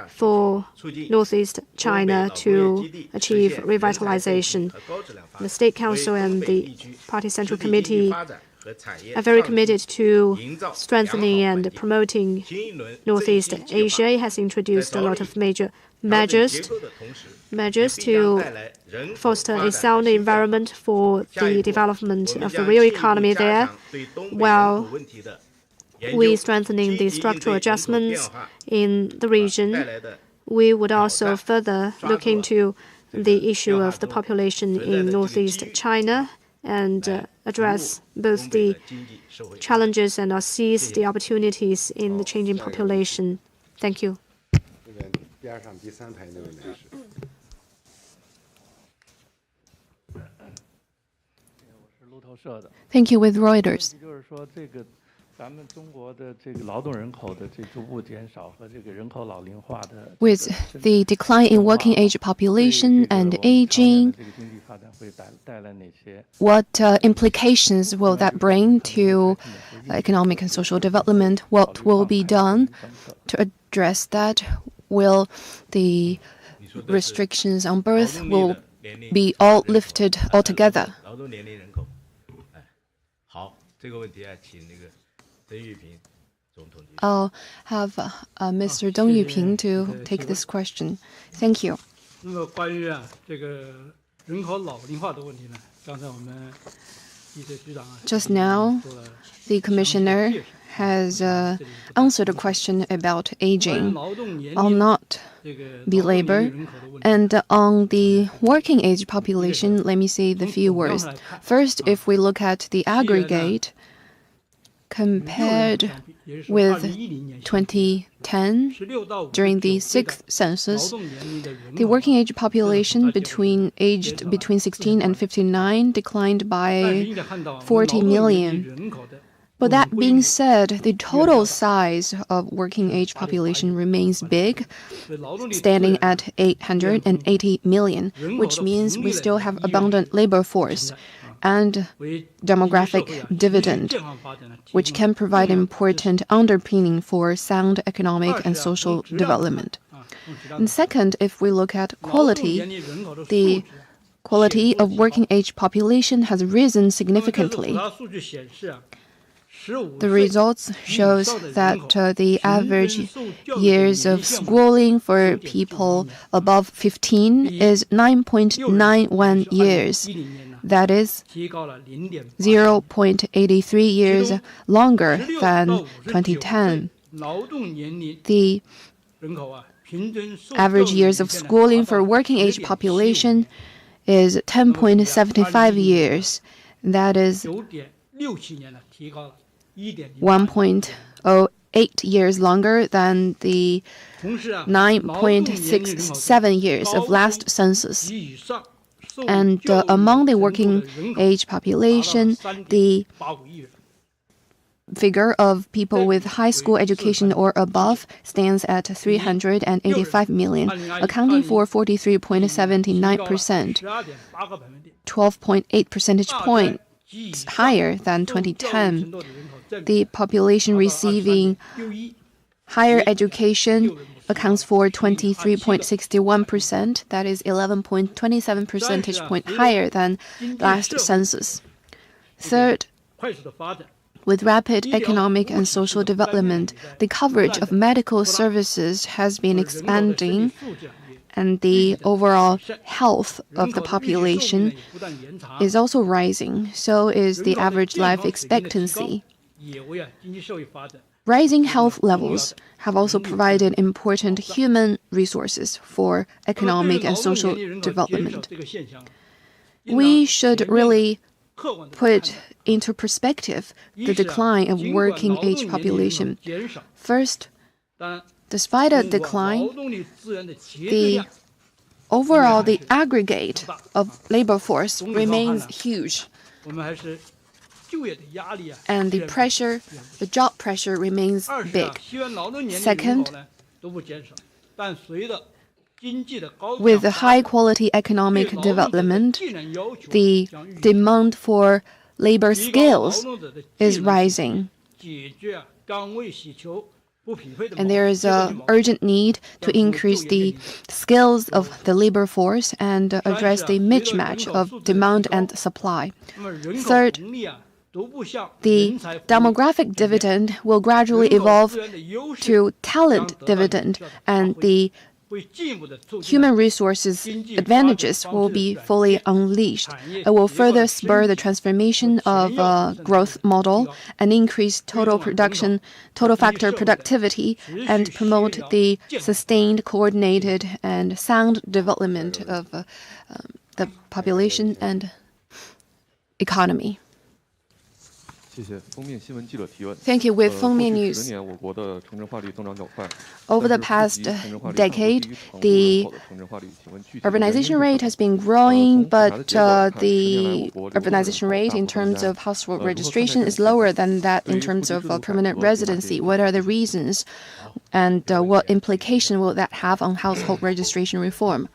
for northeast China to achieve revitalization. The State Council and the Party Central Committee are very committed to strengthening and promoting Northeast Asia. It has introduced a lot of major measures to foster a sound environment for the development of the real economy there, while we strengthening the structural adjustments in the region. We would also further look into the issue of the population in northeast China and address both the challenges and seize the opportunities in the changing population. Thank you. Thank you with Reuters. With the decline in working age population and aging, what implications will that bring to economic and social development? What will be done to address that? Will the restrictions on birth will be all lifted altogether? I'll have Mr. Deng Yuping to take this question. Thank you. Just now, the Commissioner has answered a question about aging. I'll not belabor. And on the working age population, let me say the few words. First, if we look at the aggregate, compared with 2010, during the 6th census, the working age population aged between 16 and 59 declined by 40 million. But that being said, the total size of working age population remains big, standing at 880 million, which means we still have abundant labor force and demographic dividend, which can provide important underpinning for sound economic and social development. And second, if we look at quality, the quality of working age population has risen significantly. The results shows that the average years of schooling for people above 15 is 9.91 years. That is 0.83 years longer than 2010. The average years of schooling for working age population is 10.75 years. That is 1.08 years longer than the 9.67 years of last census. And among the working age population, the figure of people with high school education or above stands at 385 million, accounting for 43.79%, 12.8 percentage points higher than 2010. The population receiving higher education accounts for 23.61%, that is 11.27 percentage point higher than last census. Third, with rapid economic and social development, the coverage of medical services has been expanding, and the overall health of the population is also rising. So is the average life expectancy. Rising health levels have also provided important human resources for economic and social development. We should really put into perspective the decline of working age population. First, despite a decline, the aggregate of labor force remains huge. And the job pressure remains big. Second, with the high-quality economic development, the demand for labor skills is rising. And there is an urgent need to increase the skills of the labor force and address the mismatch of demand and supply. Third, the demographic dividend will gradually evolve to talent dividend, and the human resources advantages will be fully unleashed. It will further spur the transformation of a growth model and increase total factor productivity, and promote the sustained, coordinated, and sound development of the population and economy. Thank you. With Fengmian News. Over the past decade, the urbanization rate has been growing, but the urbanization rate in terms of household registration is lower than that in terms of permanent residency. What are the reasons, and what implication will that have on household registration reform?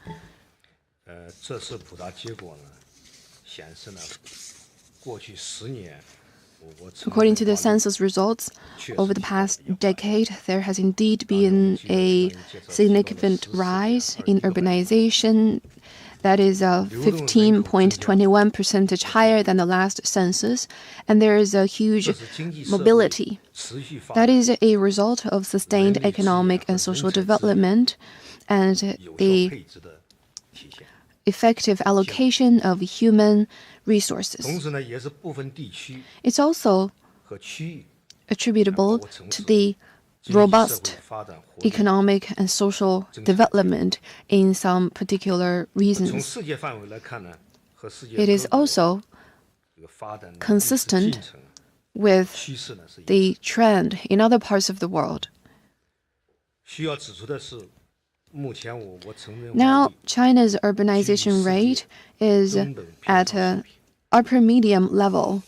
According to the census results, over the past decade, there has indeed been a significant rise in urbanization. That is 15.21% higher than the last census, and there is a huge mobility. That is a result of sustained economic and social development and the effective allocation of human resources. It's also attributable to the robust economic and social development in some particular regions. It is also consistent with the trend in other parts of the world. Now, China's urbanization rate is at an upper medium level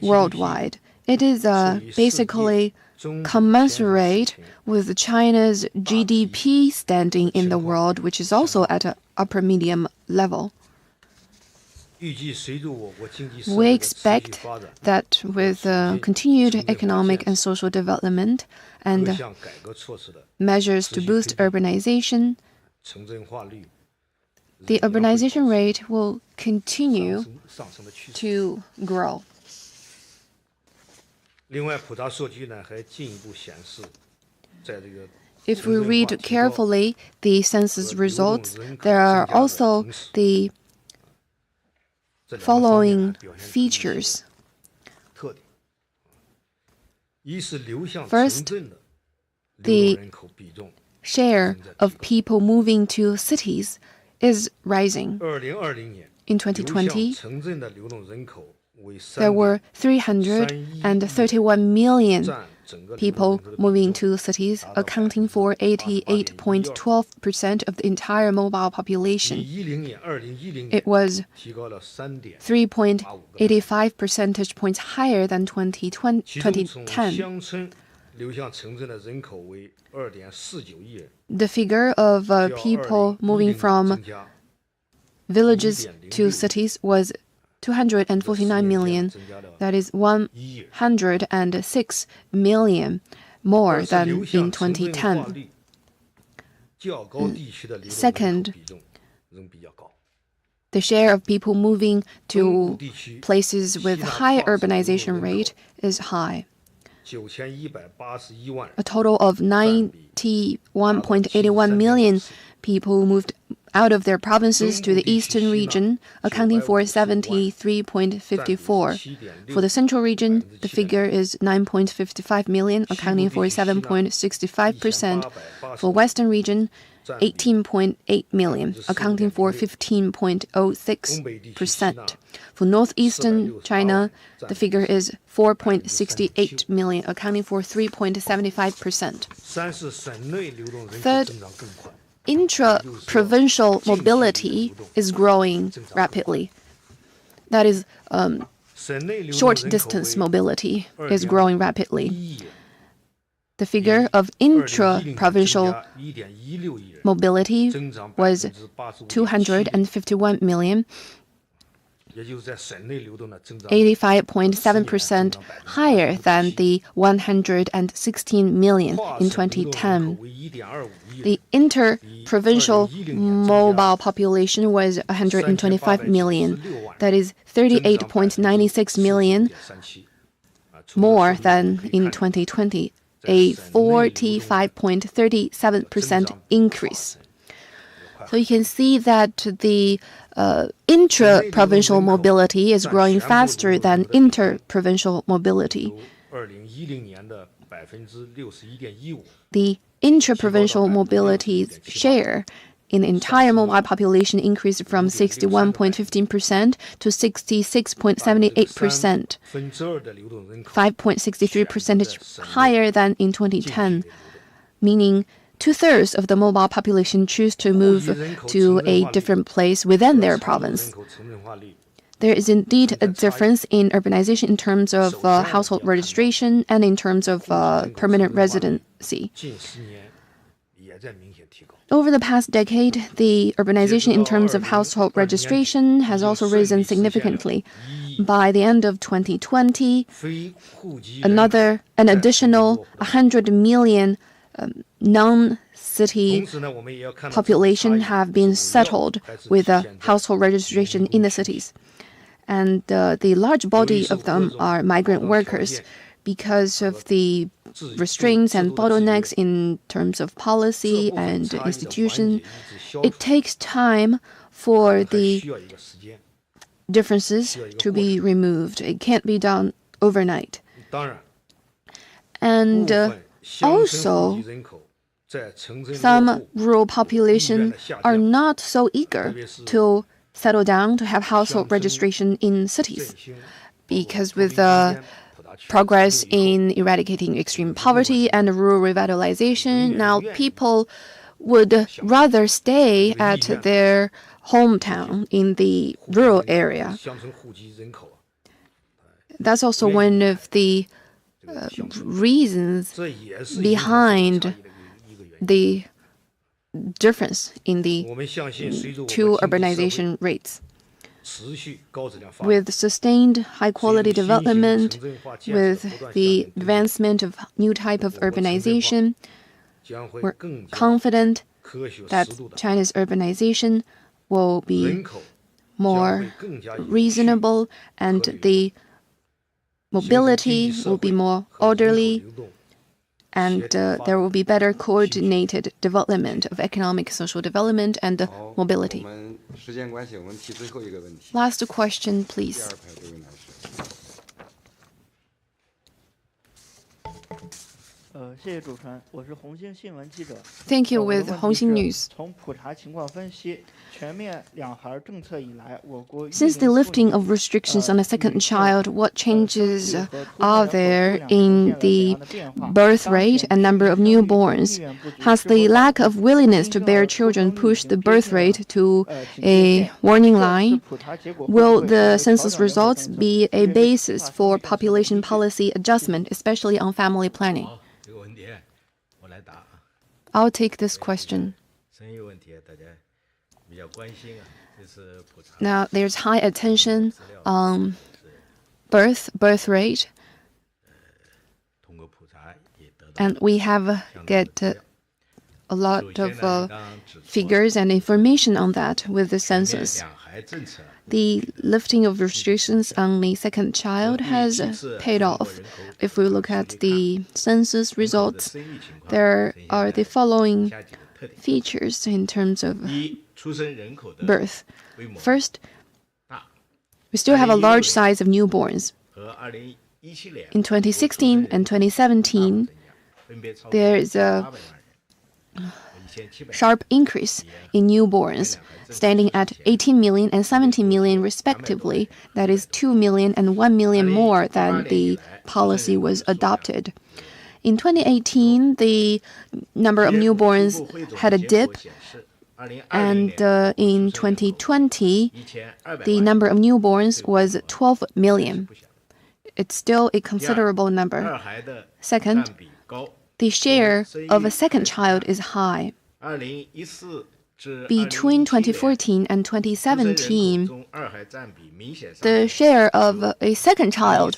worldwide. It is basically commensurate with China's GDP standing in the world, which is also at an upper medium level. We expect that with continued economic and social development and measures to boost urbanization, the urbanization rate will continue to grow. If we read carefully the census results, there are also the following features. First, the share of people moving to cities is rising. In 2020, there were 331 million people moving to cities, accounting for 88.12% of the entire mobile population. It was 3.85 percentage points higher than 2010. The figure of people moving from villages to cities was 249 million. That is 106 million more than in 2010. Second, the share of people moving to places with high urbanization rate is high. A total of 91.81 million people moved out of their provinces to the eastern region, accounting for 73.54%. For the central region, the figure is 9.55 million, accounting for 7.65%. For western region, 18.8 million, accounting for 15.06%. For northeastern China, the figure is 4.68 million, accounting for 3.75%. Third, intra-provincial mobility is growing rapidly. That is, short-distance mobility is growing rapidly. The figure of intra-provincial mobility was 251 million, 85.7% higher than the 116 million in 2010. The inter-provincial mobile population was 125 million. That is 38.96 million more than in 2020, a 45.37% increase. So you can see that the intra-provincial mobility is growing faster than inter-provincial mobility. The intra-provincial mobility's share in the entire mobile population increased from 61.15% to 66.78%, 5.63 percentage higher than in 2010, meaning 2/3 of the mobile population choose to move to a different place within their province. There is indeed a difference in urbanization in terms of household registration and in terms of permanent residency. Over the past decade, the urbanization in terms of household registration has also risen significantly. By the end of 2020, an additional 100 million non-city population have been settled with a household registration in the cities. And the large body of them are migrant workers. Because of the restraints and bottlenecks in terms of policy and institution, it takes time for the differences to be removed. It can't be done overnight. And also, some rural population are not so eager to settle down to have household registration in cities, because with progress in eradicating extreme poverty and rural revitalization, now people would rather stay at their hometown in the rural area. That's also one of the reasons behind the difference in the two urbanization rates. with sustained high-quality development, with the advancement of new type of urbanization, we're confident that China's urbanization will be more reasonable and the mobility will be more orderly, and there will be better coordinated development of economic, social development and mobility. Last question, please. Thank you. With Hongxin News. Since the lifting of restrictions on a second child, what changes are there in the birth rate and number of newborns? Has the lack of willingness to bear children pushed the birth rate to a warning line? Will the census results be a basis for population policy adjustment, especially on family planning? I'll take this question. Now, there's high attention on birth rate, and we have get a lot of figures and information on that with the census. The lifting of restrictions on the second child has paid off. If we look at the census results, there are the following features in terms of birth. First, we still have a large size of newborns. In 2016 and 2017, there is a sharp increase in newborns, standing at 18 million and 17 million respectively. That is 2 million and 1 million more than the policy was adopted. In 2018, the number of newborns had a dip, and in 2020, the number of newborns was 12 million. It's still a considerable number. Second, the share of a second child is high. Between 2014 and 2017, the share of a second child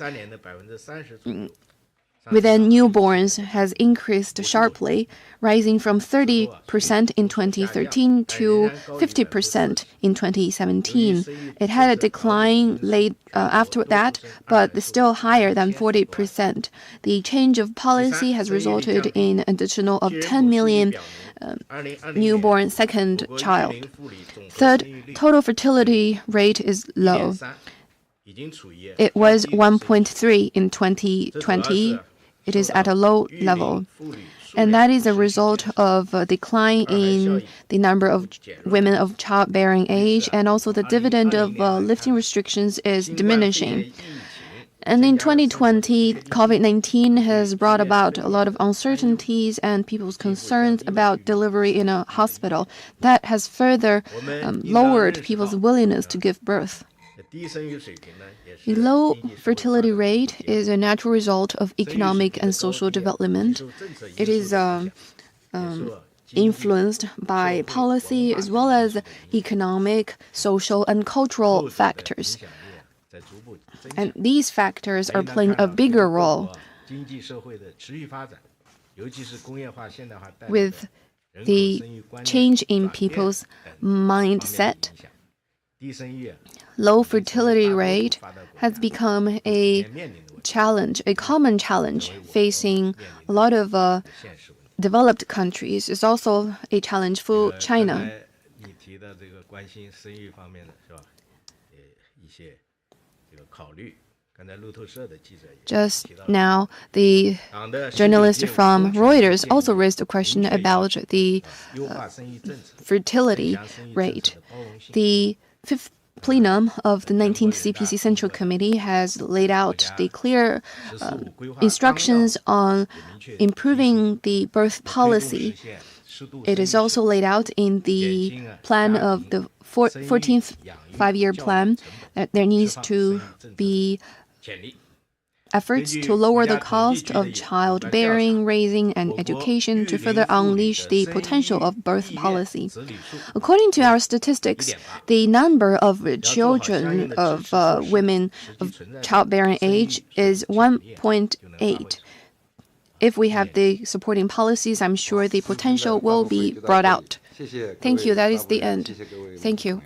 within newborns has increased sharply, rising from 30% in 2013 to 50% in 2017. It had a decline late after that, but still higher than 40%. The change of policy has resulted in an additional of 10 million newborn second child. Third, total fertility rate is low. It was 1.3 in 2020. It is at a low level. And that is a result of a decline in the number of women of childbearing age, and also the dividend of lifting restrictions is diminishing. And in 2020, COVID-19 has brought about a lot of uncertainties and people's concerns about delivery in a hospital. That has further lowered people's willingness to give birth. The low fertility rate is a natural result of economic and social development. It is influenced by policy as well as economic, social, and cultural factors. And these factors are playing a bigger role. With the change in people's mindset, low fertility rate has become a challenge, a common challenge facing a lot of developed countries. It's also a challenge for China. Just now, the journalist from Reuters also raised a question about the fertility rate. The fifth plenum of the 19th CPC Central Committee has laid out the clear instructions on improving the birth policy. It is also laid out in the plan of the 14th five-year plan that there needs to be efforts to lower the cost of childbearing, raising, and education to further unleash the potential of birth policy. According to our statistics, the number of children of women of childbearing age is 1.8. If we have the supporting policies, I'm sure the potential will be brought out. Thank you. That is the end. Thank you.